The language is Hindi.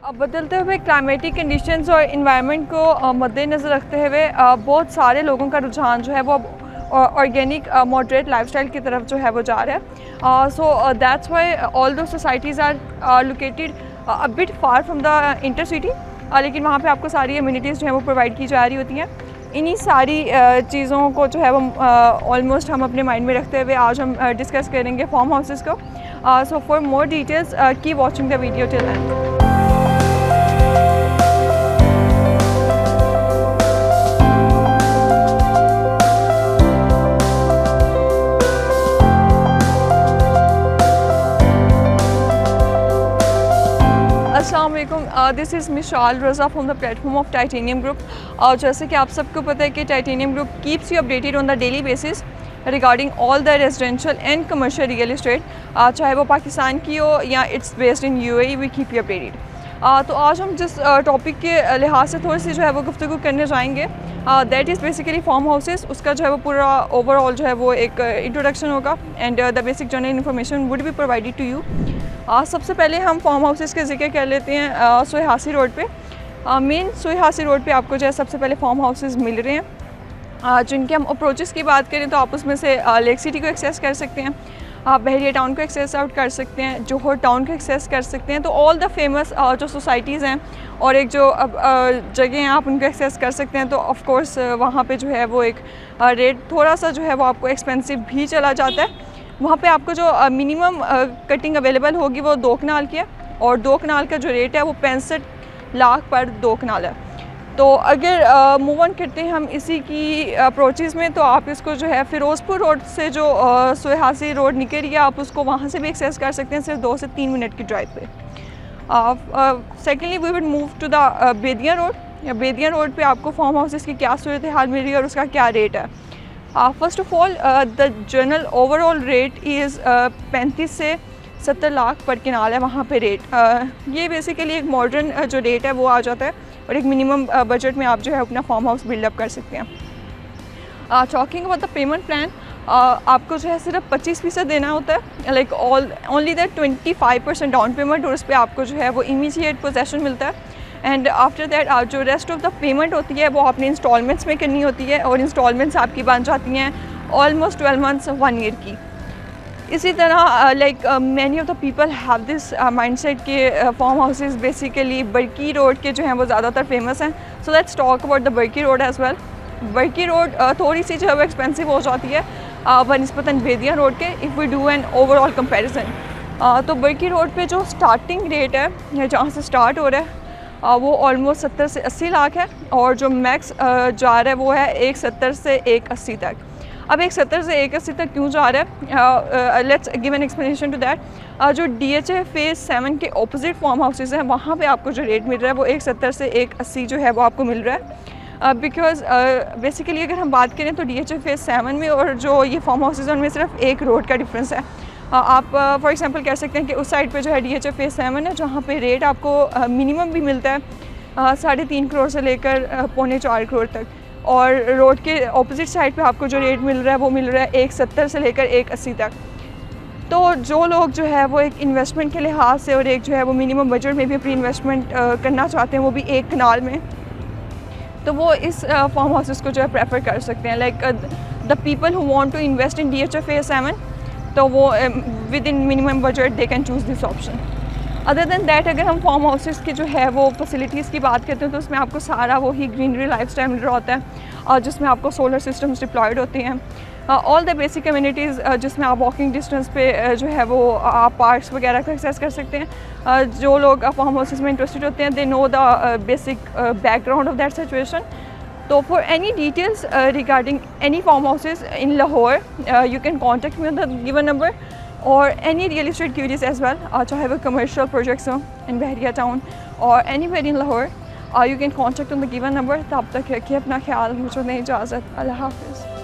अब बदलते हुए क्लाइमेटिक कंडीशंस और इन्वायरमेंट को मद्देनज़र रखते हुए बहुत सारे लोगों का रुझान जो है वो अब ऑर्गेनिक मॉडरेट लाइफस्टाइल की तरफ जो है वो जा रहा है। So that's why although societies are located a bit far from the inter city, लेकिन वहाँ पे आपको सारी अम्यूनिटीज़ जो है वो प्रोवाइड की जा रही होती हैं। इन्हीं सारी चीज़ों को जो है वो ऑलमोस्ट हम अपने माइंड में रखते हुए आज हम डिस्कस करेंगे फार्म हाउसेस को। So for more details keep watching the video till end. अस्सलाम वालेकुम, this is Mishal Raza from the platform of Titanium group. और जैसे कि आप सबको पता है कि Titanium group keeps you updated on the daily basis regarding all the residential and commercial real estate, चाहे वो पाकिस्तान की हो या it's based in UAE, we keep you updated. तो आज हम जिस टॉपिक के लिहाज से थोड़ी सी जो है वो गुफ्तगू करने जाएंगे, that is basically farm houses. उसका जो है वो पूरा ओवरऑल जो है वो एक इंट्रोडक्शन होगा and the basic general information would be provided to you. सबसे पहले हम फार्म हाउसेस के ज़िक्र कर लेते हैं। सोहासी रोड पे, मेन सोहासी रोड पे आपको जो है सबसे पहले फार्म हाउसेस मिल रहे हैं। जिनके हम अप्रोचेस की बात करें तो आप उसमें से लेक सिटी को एक्सेस कर सकते हैं, आप बहरिया टाउन को एक्सेस आउट कर सकते हैं, जोहर टाउन को एक्सेस कर सकते हैं। तो ऑल द फेमस जो सोसाइटीज़ हैं और एक जो जगह हैं आप उनको एक्सेस कर सकते हैं। तो ऑफ़ कोर्स वहाँ पे जो है वो एक रेट थोड़ा सा जो है वो आपको एक्सपेंसिव भी चला जाता है। वहाँ पे आपको जो मिनिमम कटिंग अवेलेबल होगी वो 2 कनाल की है और 2 कनाल का जो रेट है वो 65 लाख पर 2 कनाल है। तो अगर मूव ऑन करते हैं हम इसी की अप्रोचेज़ में, तो आप इसको जो है फ़िरोज़पुर रोड से जो सोहासी रोड निकल रही है आप उसको वहाँ से भी एक्सेस कर सकते हैं सिर्फ 2 से 3 मिनट की ड्राइव पे। Secondly we will move to the Bedian road. Bedian road पे आपको फार्म हाउसेस की क्या सूरत हाल मिल रही है और उसका क्या रेट है। First of all the general overall rate is 35 से 70 लाख पर कनाल है वहाँ पे रेट। ये बेसिकली एक मॉडर्न जो रेट है वो आ जाता है और एक मिनिमम बजट में आप जो है अपना फार्म हाउस बिल्डअप कर सकते हैं। Talking about the payment plan, आपको जो है सिर्फ 25% देना होता है, like only that 25% down payment, और उस पर आपको जो है वो इमीडिएट पोजेसन मिलता है। एंड आफ्टर दैट जो रेस्ट ऑफ द पेमेंट होती है वो आपने इंस्टॉलमेंट्स में करनी होती है और इंस्टॉलमेंट्स आपकी बन जाती हैं ऑलमोस्ट 12 मंथ्स 1 ईयर की। इसी तरह like many of the people have this mindset के farm houses basically Barki road के जो हैं वो ज़्यादातर फेमस हैं। So let's talk about the Barki road as well. Barki road थोड़ी सी जो है वो एक्सपेंसिव हो जाती है बनिस्बतन बेदिया रोड के, if we do an overall comparison. तो बरकी रोड पे जो स्टार्टिंग रेट है जहाँ से स्टार्ट हो रहा है वो ऑलमोस्ट 70 से 80 लाख है और जो मैक्स जा रहा है वो है 170 से 180 तक। अब 170 से 180 तक क्यों जा रहा है, let's give an explanation to that. जो DHA फेज़ 7 के ऑपोजिट फार्म हाउसेज हैं वहाँ पे आपको जो रेट मिल रहा है वो 170 से 180 जो है वो आपको मिल रहा है। बिकॉज़ बेसिकली अगर हम बात करें तो DHA फेज़ 7 में और जो ये फार्म हाउसेज हैं उनमें सिर्फ 1 रोड का डिफरेंस है। आप फॉर एग्जांपल कह सकते हैं कि उस साइड पे जो है DHA फेज़ 7 है जहाँ पे रेट आपको मिनिमम भी मिलता है 3.5 करोड़ से लेकर 3.25 करोड़ तक, और रोड के ऑपोजिट साइड पे आपको जो रेट मिल रहा है वो मिल रहा है 170 से लेकर 180 तक। तो जो लोग जो है वो एक इन्वेस्टमेंट के लिहाज से और एक जो है वो मिनिमम बजट में भी अपनी इन्वेस्टमेंट करना चाहते हैं वो भी 1 कनाल में, तो वो इस फार्म हाउसेस को जो है प्रेफर कर सकते हैं। Like the people who want to invest in DHA phase 7, तो वो within minimum budget they can choose this option. Other than that अगर हम फार्म हाउसेस की जो है वो फैसिलिटीज़ की बात करते हैं तो उसमें आपको सारा वही ग्रीनरी लाइफस्टाइल मिल रहा होता है और जिसमें आपको सोलर सिस्टम्स डिप्लॉयड होते हैं, ऑल द बेसिक कम्युनिटीज़ जिसमें आप वॉकिंग डिस्टेंस पे जो है वो आप पार्क्स वगैरह को एक्सेस कर सकते हैं। जो लोग फार्म हाउसेस में इंटरेस्टेड होते हैं they know the basic background of that situation. So for any details regarding any farm houses in Lahore, you can contact me on the given number, or any real estate queries as well, चाहे वो commercial projects हो in Bahriya town or anywhere in Lahore, you can contact on the given number। तब तक रखिए अपना ख्याल, मुझे नहीं इजाज़त, अल्लाह हाफ़िज़।